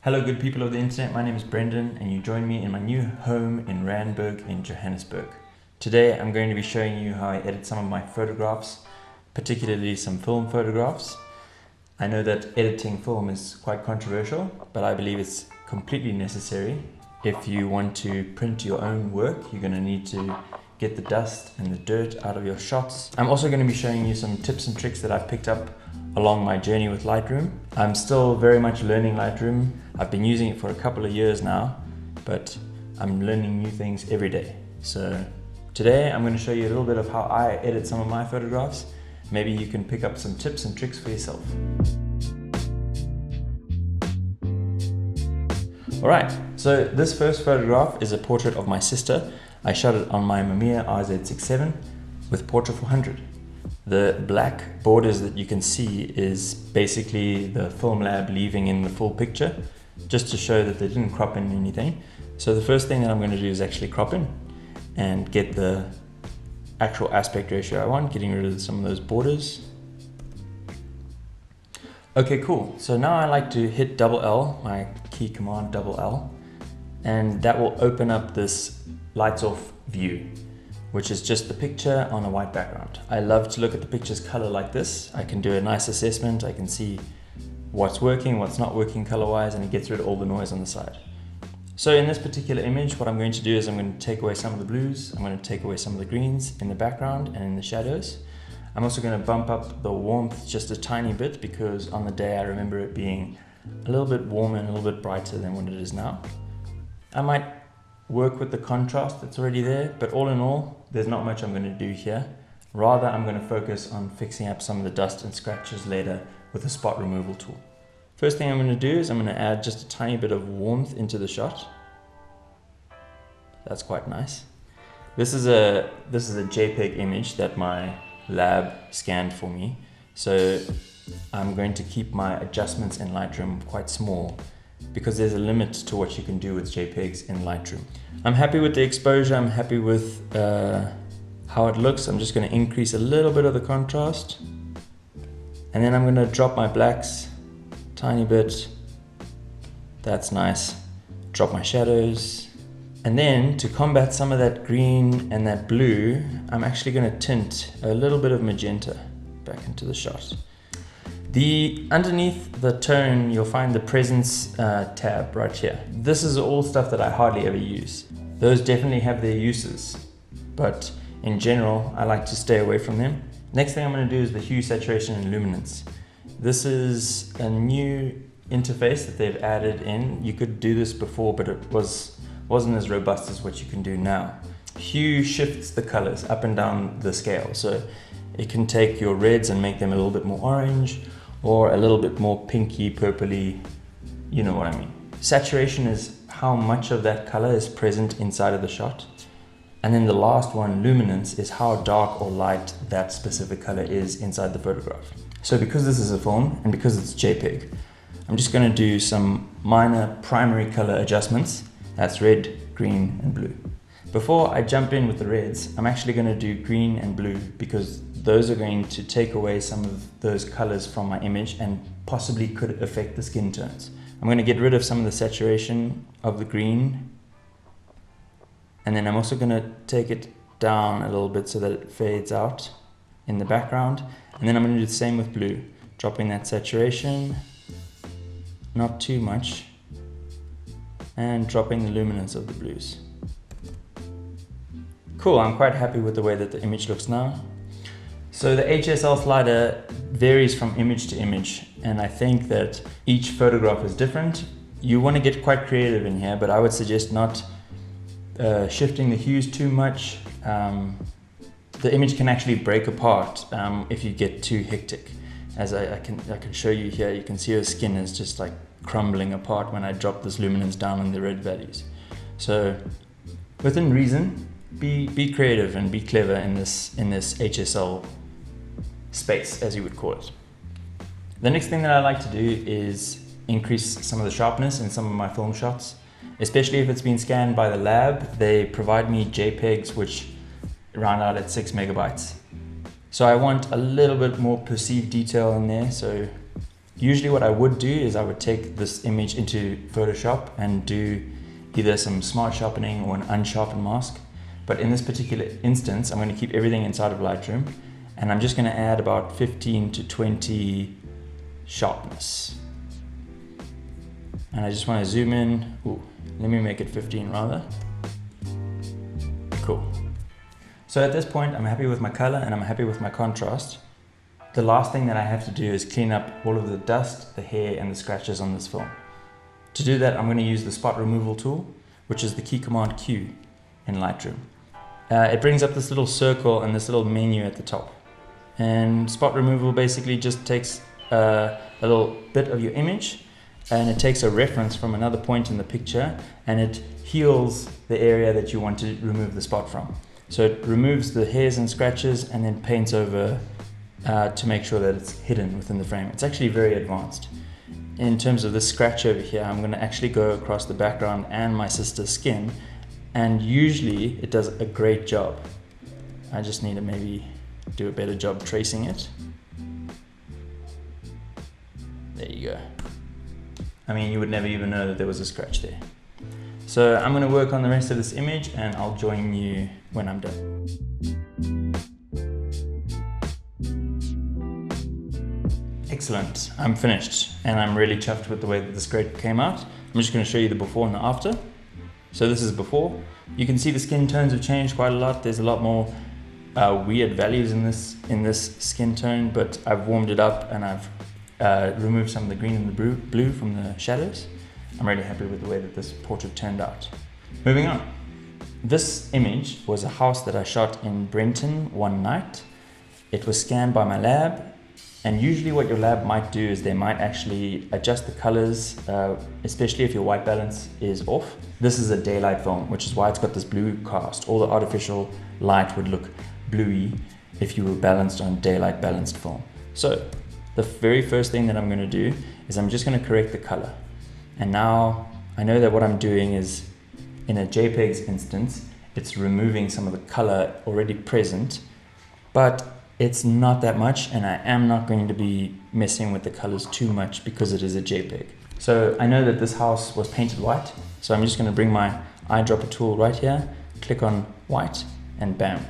Hello good people of the internet, my name is Brendon and you join me in my new home in Randburg in Johannesburg. Today I'm going to be showing you how I edit some of my photographs, particularly some film photographs. I know that editing film is quite controversial, but I believe it's completely necessary. If you want to print your own work, you're going to need to get the dust and the dirt out of your shots. I'm also going to be showing you some tips and tricks that I've picked up along my journey with Lightroom. I'm still very much learning Lightroom. I've been using it for a couple of years now, but I'm learning new things every day. So today I'm going to show you a little bit of how I edit some of my photographs. Maybe you can pick up some tips and tricks for yourself. Alright, so this first photograph is a portrait of my sister. I shot it on my Mamiya RZ67 with Portrait 400. The black borders that you can see is basically the film lab leaving in the full picture, just to show that they didn't crop in anything. So the first thing that I'm going to do is actually crop in and get the actual aspect ratio I want, getting rid of some of those borders. Okay, cool. So now I like to hit double L, my key command double L, and that will open up this lights off view, which is just the picture on a white background. I love to look at the picture's color like this. I can do a nice assessment. I can see what's working, what's not working color-wise, and it gets rid of all the noise on the side. So in this particular image, what I'm going to do is I'm going to take away some of the blues. I'm going to take away some of the greens in the background and in the shadows. I'm also going to bump up the warmth just a tiny bit because on the day I remember it being a little bit warmer and a little bit brighter than what it is now. I might work with the contrast that's already there, but all in all, there's not much I'm going to do here. Rather, I'm going to focus on fixing up some of the dust and scratches later with a spot removal tool. First thing I'm going to do is I'm going to add just a tiny bit of warmth into the shot. That's quite nice. This is a JPEG image that my lab scanned for me. So I'm going to keep my adjustments in Lightroom quite small because there's a limit to what you can do with JPEGs in Lightroom. I'm happy with the exposure, I'm happy with how it looks. I'm just going to increase a little bit of the contrast. And then I'm going to drop my blacks a tiny bit. That's nice. Drop my shadows. And then to combat some of that green and that blue, I'm actually going to tint a little bit of magenta back into the shot. Underneath the tone, you'll find the presence tab right here. This is all stuff that I hardly ever use. Those definitely have their uses, but in general, I like to stay away from them. Next thing I'm going to do is the hue, saturation, and luminance. This is a new interface that they've added in. You could do this before, but it wasn't as robust as what you can do now. Hue shifts the colors up and down the scale, so it can take your reds and make them a little bit more orange, or a little bit more pinky, purpley, you know what I mean. Saturation is how much of that color is present inside of the shot. And then the last one, luminance, is how dark or light that specific color is inside the photograph. So because this is a film and because it's JPEG, I'm just going to do some minor primary color adjustments. That's red, green, and blue. Before I jump in with the reds, I'm actually going to do green and blue because those are going to take away some of those colors from my image and possibly could affect the skin tones. I'm going to get rid of some of the saturation of the green, and then I'm also going to take it down a little bit so that it fades out in the background. And then I'm going to do the same with blue, dropping that saturation, not too much, and dropping the luminance of the blues. Cool, I'm quite happy with the way that the image looks now. So the HSL slider varies from image to image, and I think that each photograph is different. You want to get quite creative in here, but I would suggest not shifting the hues too much. The image can actually break apart if you get too hectic. As I can show you here, you can see her skin is just like crumbling apart when I drop this luminance down in the red values. So within reason, be creative and be clever in this HSL space, as you would call it. The next thing that I like to do is increase some of the sharpness in some of my film shots, especially if it's been scanned by the lab. They provide me JPEGs which round out at 6 megabytes. So I want a little bit more perceived detail in there, so Usually what I would do is I would take this image into Photoshop and do either some smart sharpening or an unsharpened mask. But in this particular instance, I'm going to keep everything inside of Lightroom, and I'm just going to add about 15 to 20 sharpness. And I just want to zoom in. Ooh, let me make it 15 rather. Cool. So at this point, I'm happy with my color and I'm happy with my contrast. The last thing that I have to do is clean up all of the dust, the hair, and the scratches on this film. To do that, I'm going to use the spot removal tool, which is the key command Q in Lightroom. It brings up this little circle and this little menu at the top. And spot removal basically just takes a little bit of your image, and it takes a reference from another point in the picture, and it heals the area that you want to remove the spot from. So it removes the hairs and scratches and then paints over to make sure that it's hidden within the frame. It's actually very advanced. In terms of this scratch over here, I'm going to actually go across the background and my sister's skin, and usually it does a great job. I just need to maybe do a better job tracing it. There you go. I mean, you would never even know that there was a scratch there. So I'm going to work on the rest of this image and I'll join you when I'm done. Excellent, I'm finished and I'm really chuffed with the way that this scrape came out. I'm just going to show you the before and the after. So this is before. You can see the skin tones have changed quite a lot. There's a lot more weird values in this skin tone, but I've warmed it up and I've removed some of the green and the blue from the shadows. I'm really happy with the way that this portrait turned out. Moving on. This image was a house that I shot in Brendon one night. It was scanned by my lab, and usually what your lab might do is they might actually adjust the colors, especially if your white balance is off. This is a daylight film, which is why it's got this blue cast. All the artificial light would look bluey if you were balanced on daylight balanced film. So the very first thing that I'm going to do is I'm just going to correct the color. And now I know that what I'm doing is, in a JPEG's instance, it's removing some of the color already present, but it's not that much, and I am not going to be messing with the colors too much because it is a JPEG. So I know that this house was painted white, so I'm just going to bring my eyedropper tool right here, click on white, and bam.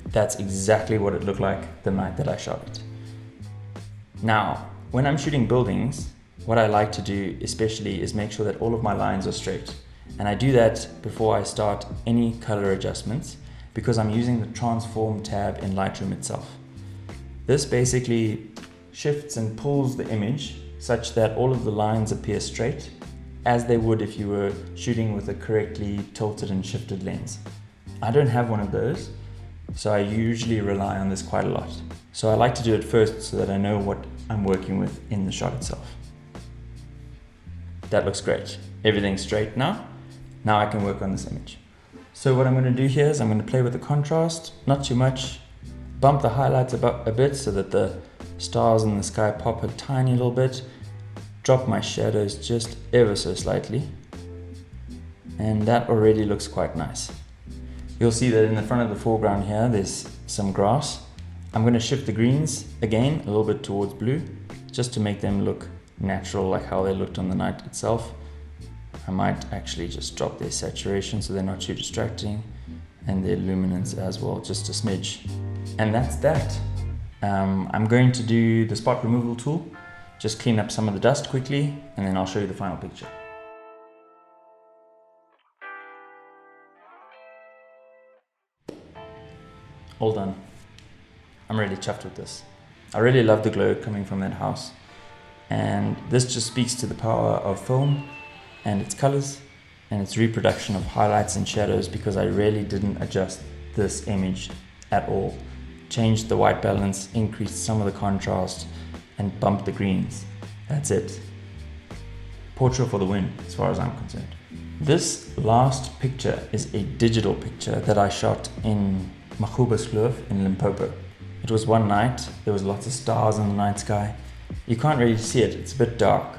That's exactly what it looked like the night that I shot it. Now, when I'm shooting buildings, what I like to do especially is make sure that all of my lines are straight. And I do that before I start any color adjustments because I'm using the transform tab in Lightroom itself. This basically shifts and pulls the image such that all of the lines appear straight, as they would if you were shooting with a correctly tilted and shifted lens. I don't have one of those, so I usually rely on this quite a lot. So I like to do it first so that I know what I'm working with in the shot itself. That looks great. Everything's straight now. Now I can work on this image. So what I'm going to do here is I'm going to play with the contrast, not too much, bump the highlights a bit so that the stars in the sky pop a tiny little bit, drop my shadows just ever so slightly, and that already looks quite nice. You'll see that in the front of the foreground here there's some grass. I'm going to shift the greens again a little bit towards blue just to make them look natural, like how they looked on the night itself. I might actually just drop their saturation so they're not too distracting, and their luminance as well, just a smidge. And that's that. I'm going to do the spot removal tool, just clean up some of the dust quickly, and then I'll show you the final picture. All done. I'm really chuffed with this. I really love the glow coming from that house. And this just speaks to the power of film and its colors and its reproduction of highlights and shadows, because I really didn't adjust this image at all. Changed the white balance, increased some of the contrast, and bumped the greens. That's it. Portrait for the win, as far as I'm concerned. This last picture is a digital picture that I shot in Magoebaskloof in Limpopo. It was one night, there was lots of stars in the night sky. You can't really see it, it's a bit dark,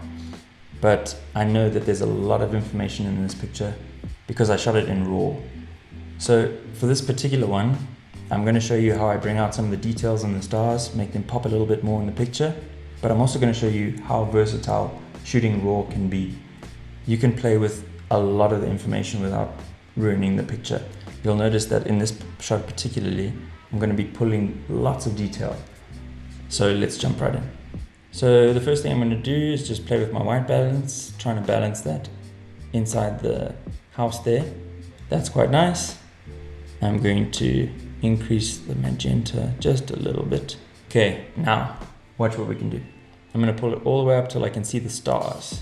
but I know that there's a lot of information in this picture because I shot it in RAW. So for this particular one, I'm going to show you how I bring out some of the details in the stars, make them pop a little bit more in the picture. but I'm also going to show you how versatile shooting raw can be. You can play with a lot of the information without ruining the picture. You'll notice that in this shot particularly, I'm going to be pulling lots of detail. So let's jump right in. So the first thing I'm going to do is just play with my white balance, trying to balance that inside the house there. That's quite nice. I'm going to increase the magenta just a little bit. Okay, now watch what we can do. I'm going to pull it all the way up till I can see the stars,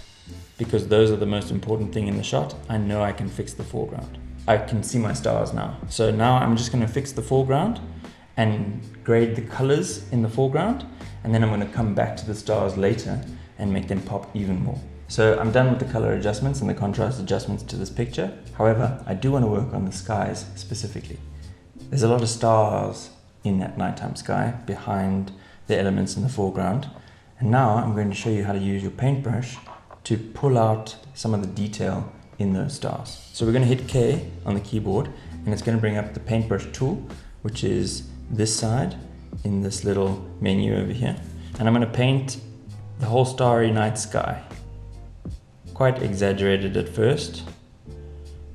because those are the most important thing in the shot. I know I can fix the foreground. I can see my stars now. So now I'm just going to fix the foreground and grade the colors in the foreground, and then I'm going to come back to the stars later and make them pop even more. So I'm done with the color adjustments and the contrast adjustments to this picture. However, I do want to work on the skies specifically. There's a lot of stars in that nighttime sky behind the elements in the foreground. And now I'm going to show you how to use your paintbrush to pull out some of the detail in those stars. So we're going to hit K on the keyboard, and it's going to bring up the paintbrush tool, which is this side in this little menu over here. And I'm going to paint the whole starry night sky. Quite exaggerated at first,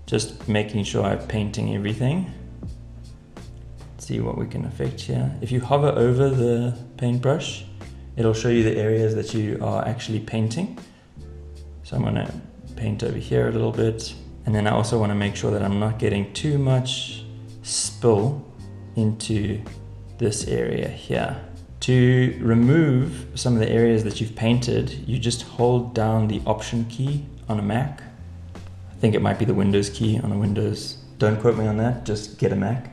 just making sure I'm painting everything. Let's see what we can affect here. If you hover over the paintbrush, it'll show you the areas that you are actually painting. So I'm going to paint over here a little bit, and then I also want to make sure that I'm not getting too much spill into this area here. To remove some of the areas that you've painted, you just hold down the Option key on a Mac. I think it might be the Windows key on a Windows. Don't quote me on that, just get a Mac.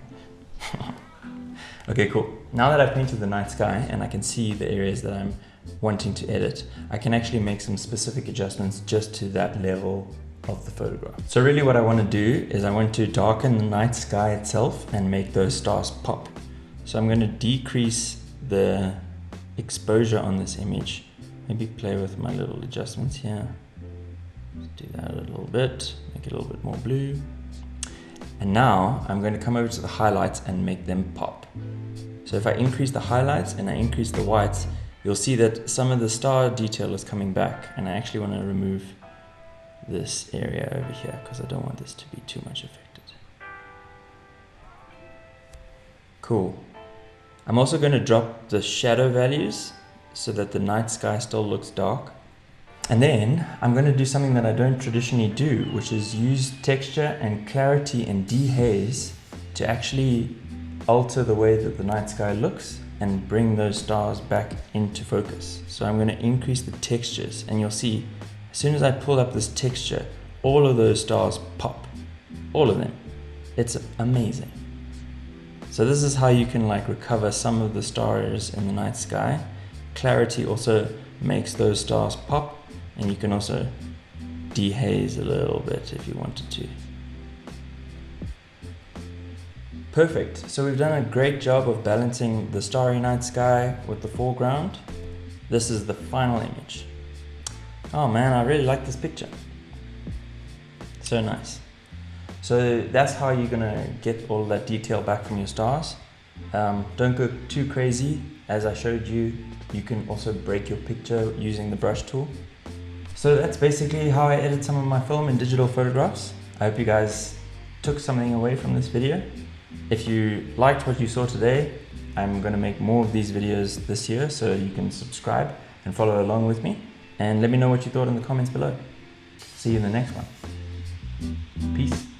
Okay, cool. Now that I've painted the night sky and I can see the areas that I'm wanting to edit, I can actually make some specific adjustments just to that level of the photograph. So really what I want to do is I want to darken the night sky itself and make those stars pop. So I'm going to decrease the exposure on this image, maybe play with my little adjustments here. Just do that a little bit, make it a little bit more blue. And now I'm going to come over to the highlights and make them pop. So if I increase the highlights and I increase the whites, you'll see that some of the star detail is coming back, and I actually want to remove this area over here because I don't want this to be too much affected. Cool. I'm also going to drop the shadow values so that the night sky still looks dark. And then I'm going to do something that I don't traditionally do, which is use texture and clarity and dehaze to actually alter the way that the night sky looks and bring those stars back into focus. So I'm going to increase the textures, and you'll see as soon as I pull up this texture, all of those stars pop, all of them. It's amazing. So this is how you can recover some of the stars in the night sky. Clarity also makes those stars pop, and you can also dehaze a little bit if you wanted to. Perfect. So we've done a great job of balancing the starry night sky with the foreground. This is the final image. Oh man, I really like this picture. So nice. So that's how you're gonna get all that detail back from your stars. Don't go too crazy. As I showed you, you can also break your picture using the brush tool. So that's basically how I edit some of my film and digital photographs. I hope you guys took something away from this video. If you liked what you saw today, I'm gonna make more of these videos this year, so you can subscribe and follow along with me. And let me know what you thought in the comments below. See you in the next one. Peace.